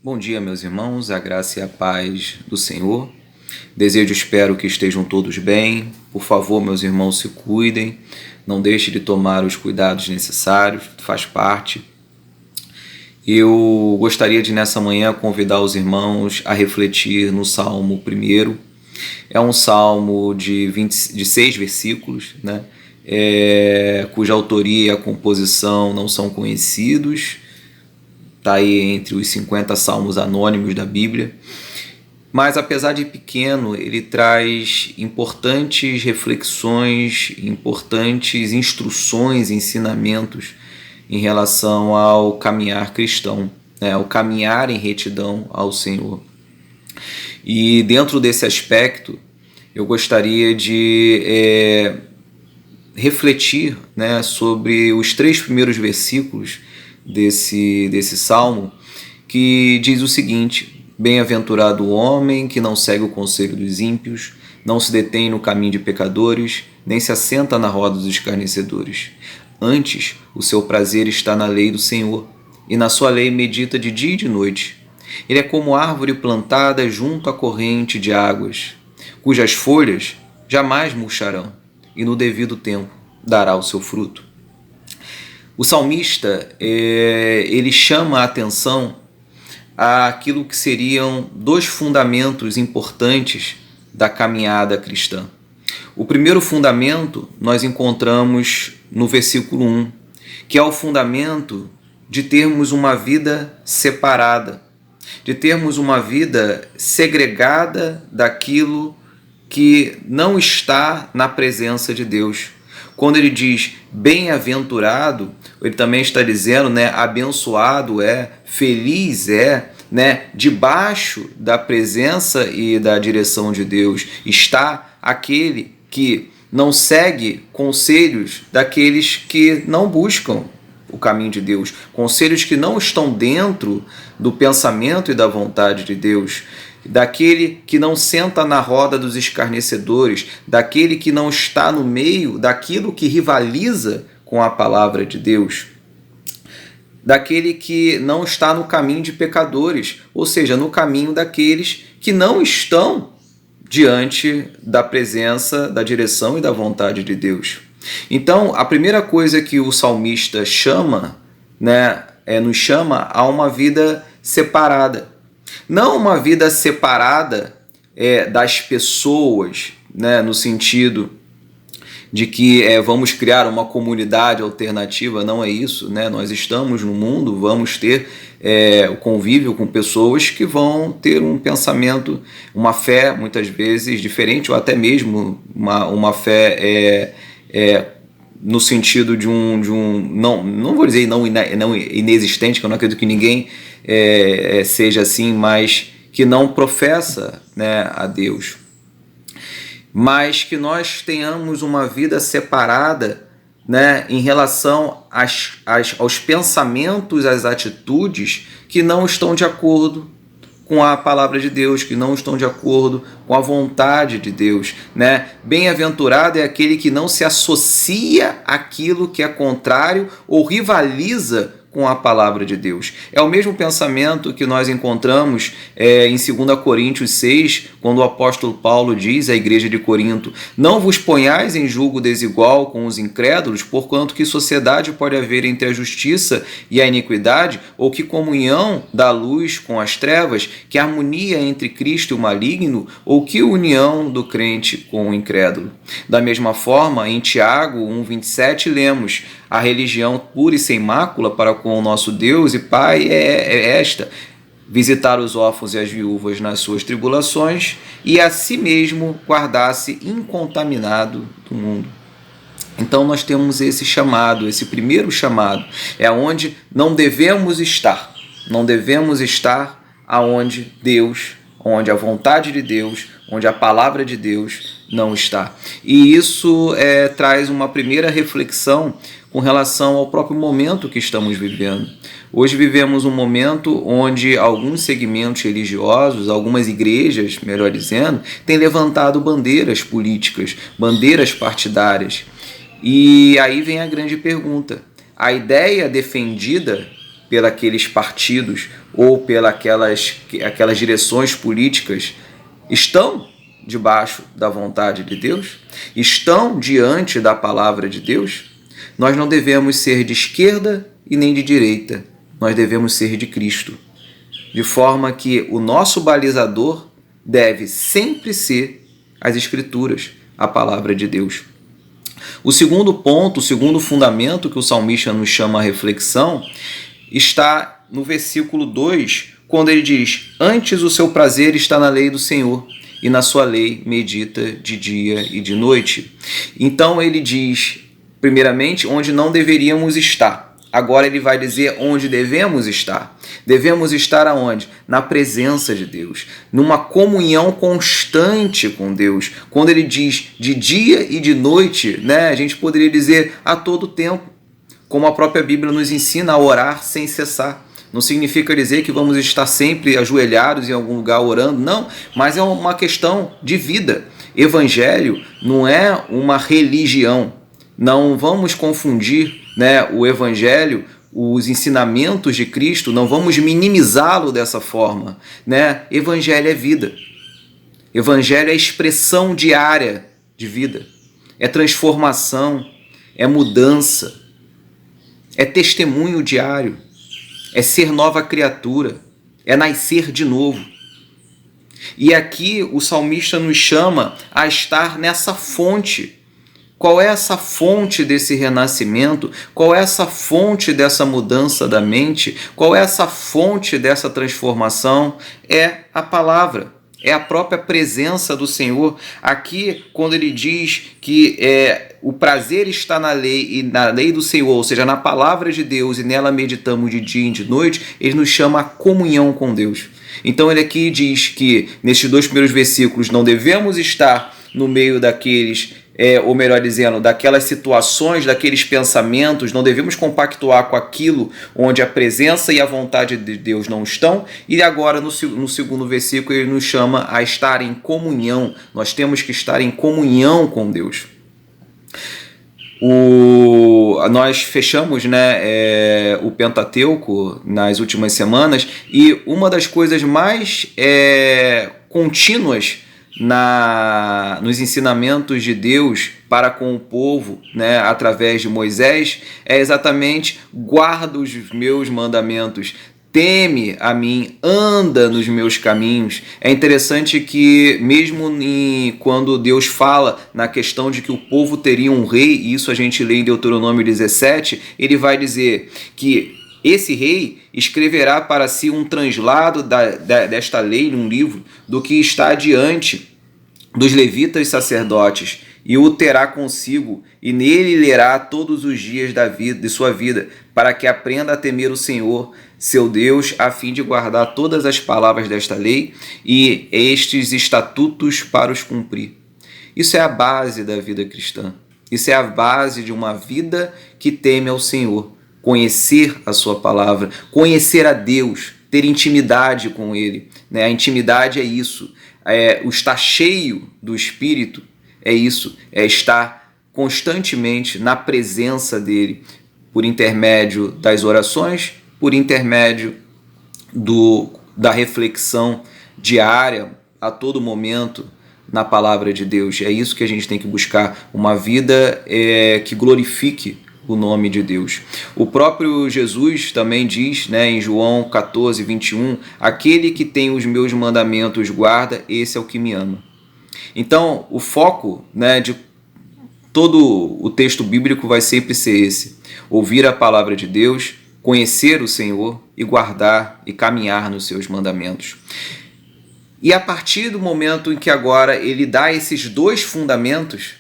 Bom dia, meus irmãos, a graça e a paz do Senhor. Desejo, espero que estejam todos bem. Por favor, meus irmãos, se cuidem. Não deixe de tomar os cuidados necessários, faz parte. Eu gostaria de, nessa manhã, convidar os irmãos a refletir no Salmo 1. É um salmo de 6 versículos, né? Cuja autoria e a composição não são conhecidos. Está aí entre os 50 salmos anônimos da Bíblia. Mas, apesar de pequeno, ele traz importantes reflexões, importantes instruções, ensinamentos em relação ao caminhar cristão, né? Ao caminhar em retidão ao Senhor. E dentro desse aspecto, eu gostaria de refletir, né, sobre os 3 primeiros versículos desse salmo, que diz o seguinte: bem-aventurado o homem que não segue o conselho dos ímpios, não se detém no caminho de pecadores, nem se assenta na roda dos escarnecedores. Antes, o seu prazer está na lei do Senhor, e na sua lei medita de dia e de noite. Ele é como árvore plantada junto à corrente de águas, cujas folhas jamais murcharão, e no devido tempo dará o seu fruto. O salmista, ele chama a atenção àquilo que seriam 2 fundamentos importantes da caminhada cristã. O primeiro fundamento nós encontramos no versículo 1, que é o fundamento de termos uma vida separada, de termos uma vida segregada daquilo que não está na presença de Deus. Quando ele diz bem-aventurado, ele também está dizendo, né, abençoado é, feliz é, né, debaixo da presença e da direção de Deus está aquele que não segue conselhos daqueles que não buscam o caminho de Deus, conselhos que não estão dentro do pensamento e da vontade de Deus, daquele que não senta na roda dos escarnecedores, daquele que não está no meio daquilo que rivaliza com a palavra de Deus, daquele que não está no caminho de pecadores, ou seja, no caminho daqueles que não estão diante da presença, da direção e da vontade de Deus. Então, a primeira coisa que o salmista chama, né, nos chama a uma vida separada. Não uma vida separada das pessoas, né, no sentido de que vamos criar uma comunidade alternativa, não é isso, né? Nós estamos no mundo, vamos ter o convívio com pessoas que vão ter um pensamento, uma fé muitas vezes diferente, ou até mesmo uma fé no sentido de um não vou dizer não inexistente, que eu não acredito que ninguém seja assim, mas que não professa, né, a Deus, mas que nós tenhamos uma vida separada, né, em relação aos pensamentos, às atitudes que não estão de acordo com a palavra de Deus, que não estão de acordo com a vontade de Deus, né? Bem-aventurado é aquele que não se associa àquilo que é contrário ou rivaliza com a palavra de Deus. É o mesmo pensamento que nós encontramos em 2 Coríntios 6, quando o apóstolo Paulo diz à igreja de Corinto: não vos ponhais em julgo desigual com os incrédulos, porquanto que sociedade pode haver entre a justiça e a iniquidade, ou que comunhão da luz com as trevas, que harmonia entre Cristo e o maligno, ou que união do crente com o incrédulo. Da mesma forma, em Tiago 1,27 lemos: a religião pura e sem mácula para com o nosso Deus e Pai é esta: visitar os órfãos e as viúvas nas suas tribulações e a si mesmo guardar-se incontaminado do mundo. Então nós temos esse chamado, esse primeiro chamado, é onde não devemos estar aonde Deus, onde a vontade de Deus, onde a palavra de Deus não está. E isso traz uma primeira reflexão com relação ao próprio momento que estamos vivendo. Hoje vivemos um momento onde alguns segmentos religiosos, algumas igrejas, melhor dizendo, têm levantado bandeiras políticas, bandeiras partidárias. E aí vem a grande pergunta: a ideia defendida pelos partidos ou pelas aquelas direções políticas estão debaixo da vontade de Deus? Estão diante da palavra de Deus? Nós não devemos ser de esquerda e nem de direita. Nós devemos ser de Cristo. De forma que o nosso balizador deve sempre ser as Escrituras, a palavra de Deus. O segundo ponto, o segundo fundamento que o salmista nos chama a reflexão está no versículo 2, quando ele diz: antes o seu prazer está na lei do Senhor, e na sua lei medita de dia e de noite. Então ele diz, primeiramente, onde não deveríamos estar. Agora ele vai dizer onde devemos estar. Devemos estar aonde? Na presença de Deus, numa comunhão constante com Deus. Quando ele diz de dia e de noite, né, a gente poderia dizer a todo tempo, como a própria Bíblia nos ensina a orar sem cessar. Não significa dizer que vamos estar sempre ajoelhados em algum lugar orando, não, mas é uma questão de vida. Evangelho não é uma religião. Não vamos confundir, né, o Evangelho, os ensinamentos de Cristo, não vamos minimizá-lo dessa forma, né? Evangelho é vida. Evangelho é expressão diária de vida. É transformação, é mudança, é testemunho diário, é ser nova criatura, é nascer de novo. E aqui o salmista nos chama a estar nessa fonte. Qual é essa fonte desse renascimento? Qual é essa fonte dessa mudança da mente? Qual é essa fonte dessa transformação? É a palavra, é a própria presença do Senhor. Aqui, quando ele diz que o prazer está na lei e na lei do Senhor, ou seja, na palavra de Deus, e nela meditamos de dia e de noite, ele nos chama a comunhão com Deus. Então ele aqui diz que, nestes 2 primeiros versículos, não devemos estar no meio daqueles, ou melhor dizendo, daquelas situações, daqueles pensamentos, não devemos compactuar com aquilo onde a presença e a vontade de Deus não estão. E agora, no segundo versículo, ele nos chama a estar em comunhão. Nós temos que estar em comunhão com Deus. Nós fechamos, né, o Pentateuco nas últimas semanas, e uma das coisas mais contínuas nos ensinamentos de Deus para com o povo, né, através de Moisés, é exatamente: guarda os meus mandamentos, teme a mim, anda nos meus caminhos. É interessante que mesmo quando Deus fala na questão de que o povo teria um rei, e isso a gente lê em Deuteronômio 17, ele vai dizer que esse rei escreverá para si um translado desta lei num livro, do que está diante dos levitas sacerdotes, e o terá consigo, e nele lerá todos os dias de sua vida, para que aprenda a temer o Senhor, seu Deus, a fim de guardar todas as palavras desta lei e estes estatutos para os cumprir. Isso é a base da vida cristã. Isso é a base de uma vida que teme ao Senhor. Conhecer a sua palavra, conhecer a Deus, ter intimidade com Ele, né? A intimidade é isso, o estar cheio do Espírito é isso, é estar constantemente na presença dEle, por intermédio das orações, por intermédio da reflexão diária, a todo momento, na palavra de Deus. É isso que a gente tem que buscar, uma vida que glorifique o nome de Deus. O próprio Jesus também diz, né, em João 14, 21, aquele que tem os meus mandamentos guarda, esse é o que me ama. Então, o foco, né, de todo o texto bíblico vai sempre ser esse: ouvir a palavra de Deus, conhecer o Senhor e guardar e caminhar nos seus mandamentos. E a partir do momento em que agora ele dá esses 2 fundamentos,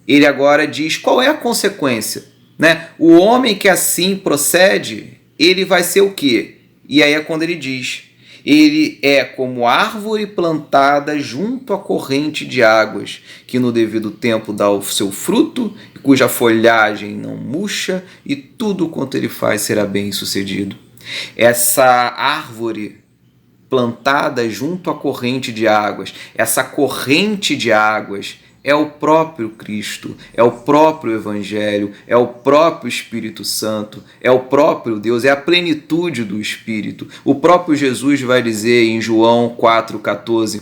ele agora diz qual é a consequência, né? O homem que assim procede, ele vai ser o quê? E aí é quando ele diz: ele é como árvore plantada junto à corrente de águas, que no devido tempo dá o seu fruto, cuja folhagem não murcha, e tudo quanto ele faz será bem sucedido. Essa árvore plantada junto à corrente de águas, essa corrente de águas é o próprio Cristo, é o próprio Evangelho, é o próprio Espírito Santo, é o próprio Deus, é a plenitude do Espírito. O próprio Jesus vai dizer em João 4,14,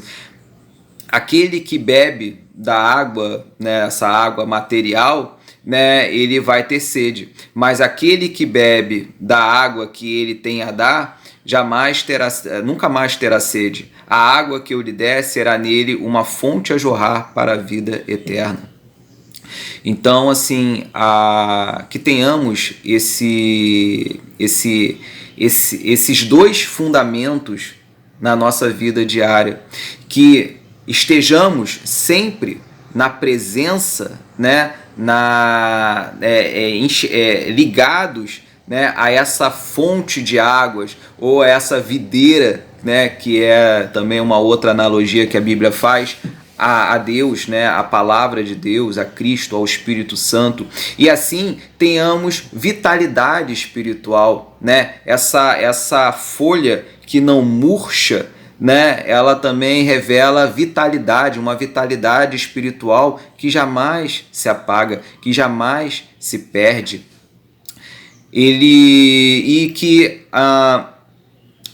aquele que bebe da água, né, essa água material, né, ele vai ter sede, mas aquele que bebe da água que ele tem a dar, nunca mais terá sede. A água que eu lhe der será nele uma fonte a jorrar para a vida eterna. Então, assim, que tenhamos esses dois fundamentos na nossa vida diária, que estejamos sempre na presença, né, ligados, né, a essa fonte de águas ou a essa videira, né, que é também uma outra analogia que a Bíblia faz a Deus, né, a palavra de Deus, a Cristo, ao Espírito Santo, e assim tenhamos vitalidade espiritual, né, essa folha que não murcha, né, ela também revela vitalidade, uma vitalidade espiritual que jamais se apaga, que jamais se perde.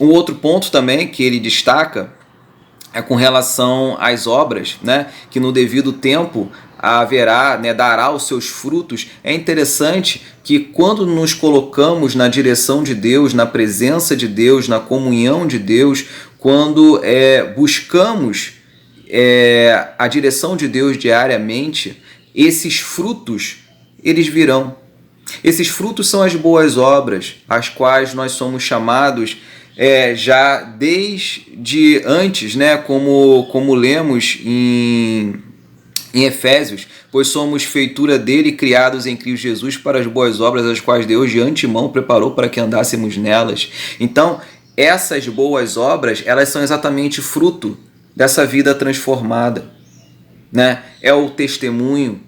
Um outro ponto também que ele destaca é com relação às obras, né, que no devido tempo haverá, né, dará os seus frutos. É interessante que quando nos colocamos na direção de Deus, na presença de Deus, na comunhão de Deus, quando buscamos a direção de Deus diariamente, esses frutos, eles virão. Esses frutos são as boas obras, as quais nós somos chamados já desde antes, né, como lemos em Efésios, pois somos feitura dele, criados em Cristo Jesus para as boas obras, as quais Deus de antemão preparou para que andássemos nelas. Então, essas boas obras, elas são exatamente fruto dessa vida transformada, né? É o testemunho,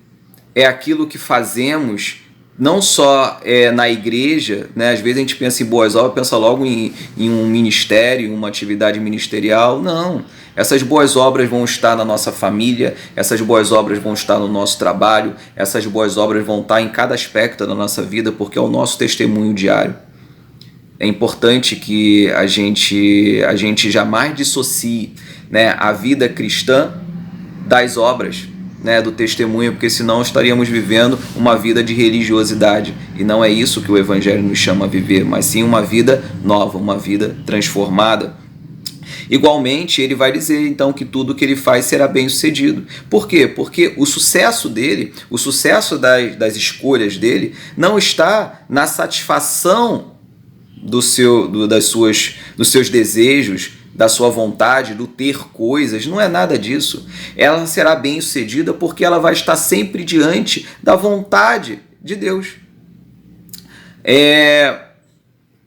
é aquilo que fazemos, não só na igreja, né? Às vezes a gente pensa em boas obras, pensa logo em um ministério, uma atividade ministerial. Não, essas boas obras vão estar na nossa família, essas boas obras vão estar no nosso trabalho, essas boas obras vão estar em cada aspecto da nossa vida, porque é o nosso testemunho diário. É importante que a gente jamais dissocie, né, a vida cristã das obras, né, do testemunho, porque senão estaríamos vivendo uma vida de religiosidade, e não é isso que o Evangelho nos chama a viver, mas sim uma vida nova, uma vida transformada. Igualmente, ele vai dizer então que tudo que ele faz será bem sucedido. Por quê? Porque o sucesso dele, o sucesso das escolhas dele, não está na satisfação dos seus desejos, da sua vontade, do ter coisas. Não é nada disso. Ela será bem sucedida porque ela vai estar sempre diante da vontade de Deus.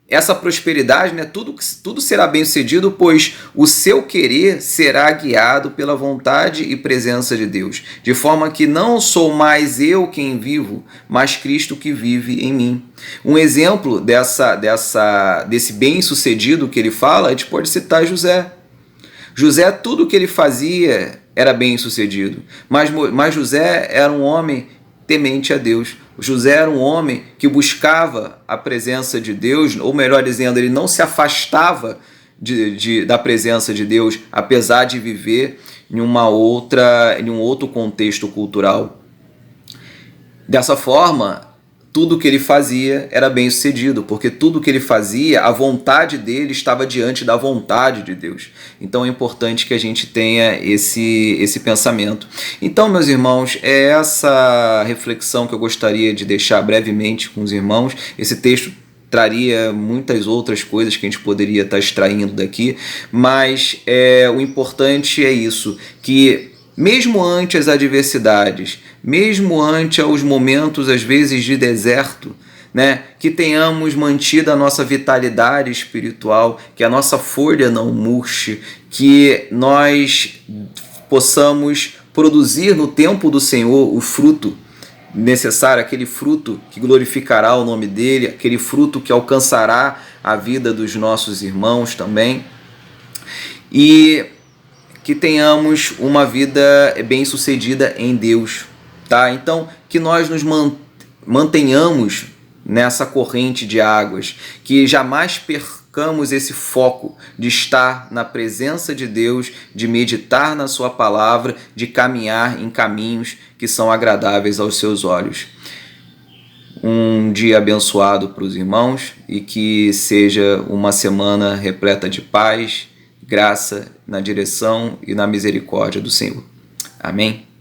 Essa prosperidade, né, tudo será bem sucedido, pois o seu querer será guiado pela vontade e presença de Deus, de forma que não sou mais eu quem vivo, mas Cristo que vive em mim. Um exemplo desse bem sucedido que ele fala, a gente pode citar José. José, tudo que ele fazia era bem sucedido, mas José era um homem temente a Deus. José era um homem que buscava a presença de Deus, ou melhor dizendo, ele não se afastava da presença de Deus, apesar de viver em um outro contexto cultural. Dessa forma, tudo que ele fazia era bem sucedido, porque tudo que ele fazia, a vontade dele estava diante da vontade de Deus. Então é importante que a gente tenha esse pensamento. Então, meus irmãos, é essa reflexão que eu gostaria de deixar brevemente com os irmãos. Esse texto traria muitas outras coisas que a gente poderia estar extraindo daqui, mas o importante é isso, que mesmo ante as adversidades, mesmo ante os momentos, às vezes, de deserto, né, que tenhamos mantido a nossa vitalidade espiritual, que a nossa folha não murche, que nós possamos produzir no tempo do Senhor o fruto necessário, aquele fruto que glorificará o nome dele, aquele fruto que alcançará a vida dos nossos irmãos também. E que tenhamos uma vida bem-sucedida em Deus, tá? Então, que nós nos mantenhamos nessa corrente de águas, que jamais percamos esse foco de estar na presença de Deus, de meditar na sua palavra, de caminhar em caminhos que são agradáveis aos seus olhos. Um dia abençoado para os irmãos e que seja uma semana repleta de paz, graça na direção e na misericórdia do Senhor. Amém?